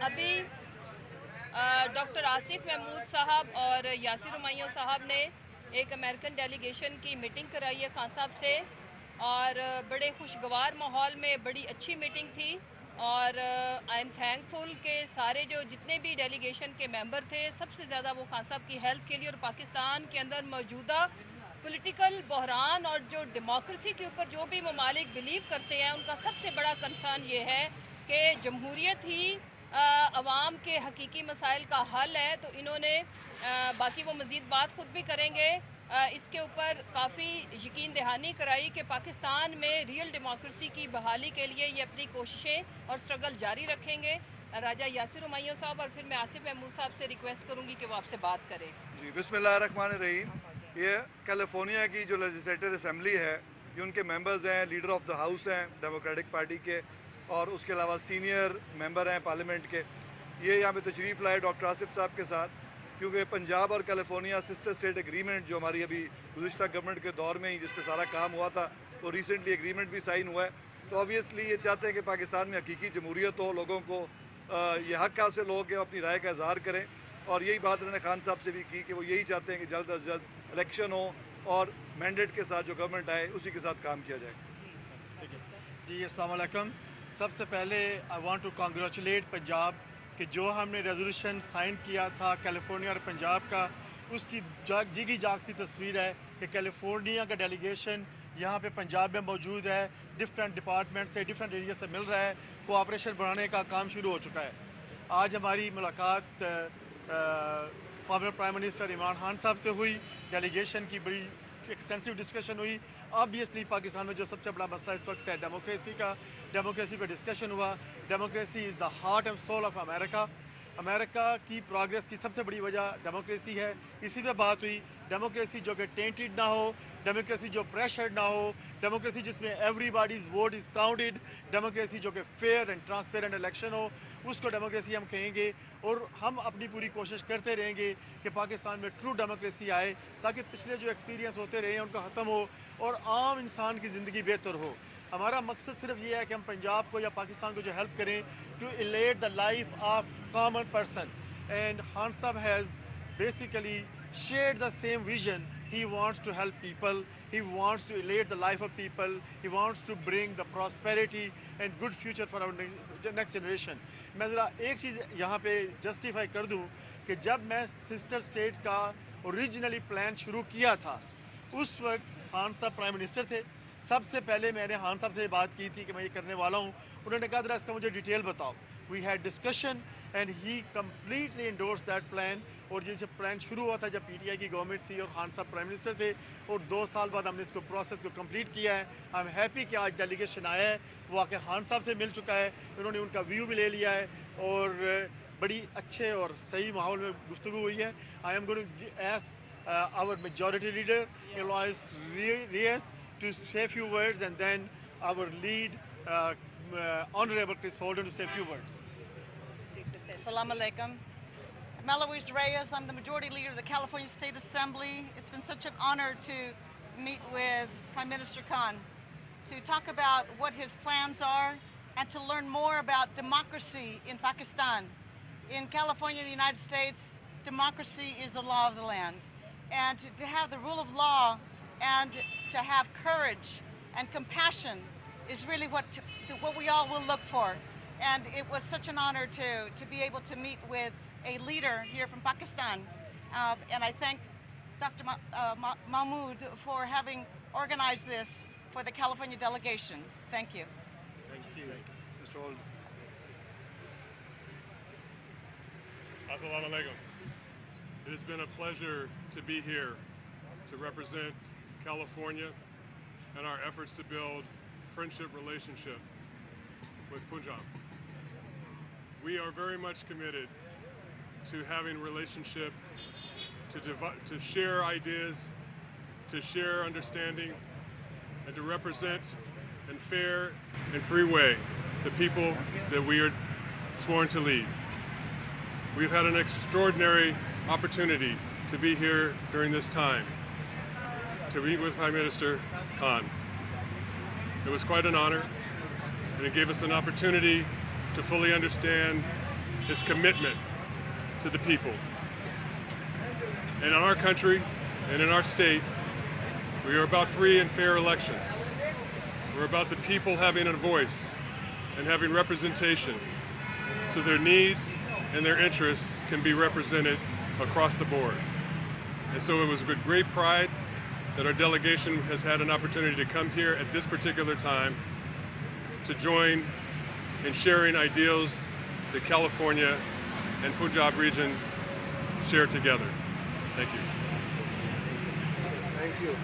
ابھی ڈاکٹر آصف محمود صاحب اور یاسر ہمایوں صاحب نے ایک امریکن ڈیلیگیشن کی میٹنگ کرائی ہے خان صاحب سے، اور بڑے خوشگوار ماحول میں بڑی اچھی میٹنگ تھی، اور آئی ایم تھینک فل کہ سارے جو جتنے بھی ڈیلیگیشن کے ممبر تھے سب سے زیادہ وہ خان صاحب کی ہیلتھ کے لیے اور پاکستان کے اندر موجودہ پولیٹیکل بحران اور جو ڈیموکریسی کے اوپر جو بھی ممالک بلیو کرتے ہیں ان کا سب سے بڑا کنسرن یہ ہے کہ جمہوریت ہی عوام کے حقیقی مسائل کا حل ہے. تو انہوں نے باقی وہ مزید بات خود بھی کریں گے، اس کے اوپر کافی یقین دہانی کرائی کہ پاکستان میں ریئل ڈیموکریسی کی بحالی کے لیے یہ اپنی کوششیں اور سٹرگل جاری رکھیں گے. راجہ یاسر ہمایوں صاحب اور پھر میں آصف محمود صاحب سے ریکویسٹ کروں گی کہ وہ آپ سے بات کریں. جی بسم اللہ الرحمن الرحیم. یہ کیلیفورنیا کی جو لیجسلیٹر اسمبلی ہے، یہ ان کے ممبرز ہیں، لیڈر آف دا ہاؤس ہیں ڈیموکریٹک پارٹی کے، اور اس کے علاوہ سینئر ممبر ہیں پارلیمنٹ کے. یہ یہاں پہ تشریف لائے ڈاکٹر آصف صاحب کے ساتھ، کیونکہ پنجاب اور کیلیفورنیا سسٹر اسٹیٹ ایگریمنٹ جو ہماری ابھی گزشتہ گورنمنٹ کے دور میں ہی جس پہ سارا کام ہوا تھا، وہ ریسنٹلی ایگریمنٹ بھی سائن ہوا ہے. تو آبویسلی یہ چاہتے ہیں کہ پاکستان میں حقیقی جمہوریت ہو، لوگوں کو یہ حق حاصل ہو کہ وہ اپنی رائے کا اظہار کریں. اور یہی بات انہوں نے خان صاحب سے بھی کی کہ وہ یہی چاہتے ہیں کہ جلد از جلد الیکشن ہو اور مینڈیٹ کے ساتھ جو گورنمنٹ آئے اسی کے ساتھ کام کیا جائے. جی السلام علیکم. سب سے پہلے I want to congratulate Punjab کہ جو ہم نے ریزولوشن سائن کیا تھا کیلیفورنیا اور پنجاب کا، اس کی جیگی جاگتی تصویر ہے کہ کیلیفورنیا کا ڈیلیگیشن یہاں پہ پنجاب میں موجود ہے، ڈفرینٹ ڈپارٹمنٹ سے ڈفرینٹ ایریا سے مل رہا ہے، کوآپریشن بڑھانے کا کام شروع ہو چکا ہے. آج ہماری ملاقات former prime minister Imran Khan صاحب سے ہوئی، ڈیلیگیشن کی بڑی ایکسٹینسو ڈسکشن ہوئی. آبویسلی پاکستان میں جو سب سے بڑا مسئلہ اس وقت ہے ڈیموکریسی کا، ڈیموکریسی پہ ڈسکشن ہوا. Democracy is the heart and soul of America. America کی پروگریس کی سب سے بڑی وجہ ڈیموکریسی ہے. اسی پہ بات ہوئی. ڈیموکریسی جو کہ ٹینٹڈ نہ ہو، ڈیموکریسی جو پریشرڈ نہ ہو، ڈیموکریسی جس میں every bodies vote is counted, democracy جو کہ فیئر اینڈ ٹرانسپیرنٹ الیکشن ہو، اس کو ڈیموکریسی ہم کہیں گے. اور ہم اپنی پوری کوشش کرتے رہیں گے کہ پاکستان میں ٹرو ڈیموکریسی آئے، تاکہ پچھلے جو ایکسپیرینس ہوتے رہے ہیں ان کا ختم ہو اور عام انسان کی زندگی بہتر ہو. ہمارا مقصد صرف یہ ہے کہ ہم پنجاب کو یا پاکستان کو جو ہیلپ کریں to elite the life of common person. And Khan صاحب has basically shared the same vision. He wants to help people, he wants to elevate the life of people, he wants to bring the prosperity and good future for our next generation. میں ذرا ایک چیز یہاں پہ justify کر دوں کہ جب میں سسٹر اسٹیٹ کا اوریجنلی پلان شروع کیا تھا، اس وقت خان صاحب پرائم منسٹر تھے. سب سے پہلے میں نے خان صاحب سے بات کی تھی کہ میں یہ کرنے والا ہوں. انہوں نے کہا ذرا اس کا مجھے ڈیٹیل بتاؤ. We had discussion and he completely endorse that plan. اور یہ جب پلان شروع ہوا تھا جب پی ٹی آئی کی گورنمنٹ تھی اور خان صاحب پرائم منسٹر تھے، اور 2 سال بعد ہم نے اس کو پروسیس کو کمپلیٹ کیا ہے. آئی ایم ہیپی کہ آج ڈیلیگیشن آیا ہے، وہ آ کے خان صاحب سے مل چکا ہے، انہوں نے ان کا ویو بھی لے لیا ہے، اور بڑی اچھے اور صحیح ماحول میں گفتگو ہوئی ہے. I am going to ask our majority leader, Eloise Reyes, to say a few words, and then our lead, Honorable Chris Holden, to say a few words. Assalamu alaikum. I'm Eloise Reyes. I'm the majority leader of the California State Assembly. It's been such an honor to meet with Prime Minister Khan to talk about what his plans are and to learn more about democracy in Pakistan. In California, the United States, democracy is the law of the land. And to have the rule of law and to have courage and compassion is really what we all will look for. And it was such an honor to be able to meet with a leader here from Pakistan. And I thank Dr. Mahmood for having organized this for the California delegation. Thank you. Thank you. Mr. Holden. Assalamu alaikum. It has been a pleasure to be here to represent California and our efforts to build friendship relationship with Punjab. We are very much committed to having relationship, to share ideas, to share understanding, and to represent in fair and free way the people that we are sworn to lead. We've had an extraordinary opportunity to be here during this time, to meet with Prime Minister Khan. It was quite an honor, and it gave us an opportunity to fully understand is commitment to the people. And in our country and in our state, we are about free and fair elections. We're about the people having a voice and having representation, so their needs and their interests can be represented across the board. And so it was with great pride that our delegation has had an opportunity to come here at this particular time to join in sharing ideals that California and Punjab region share together. Thank you. Thank you.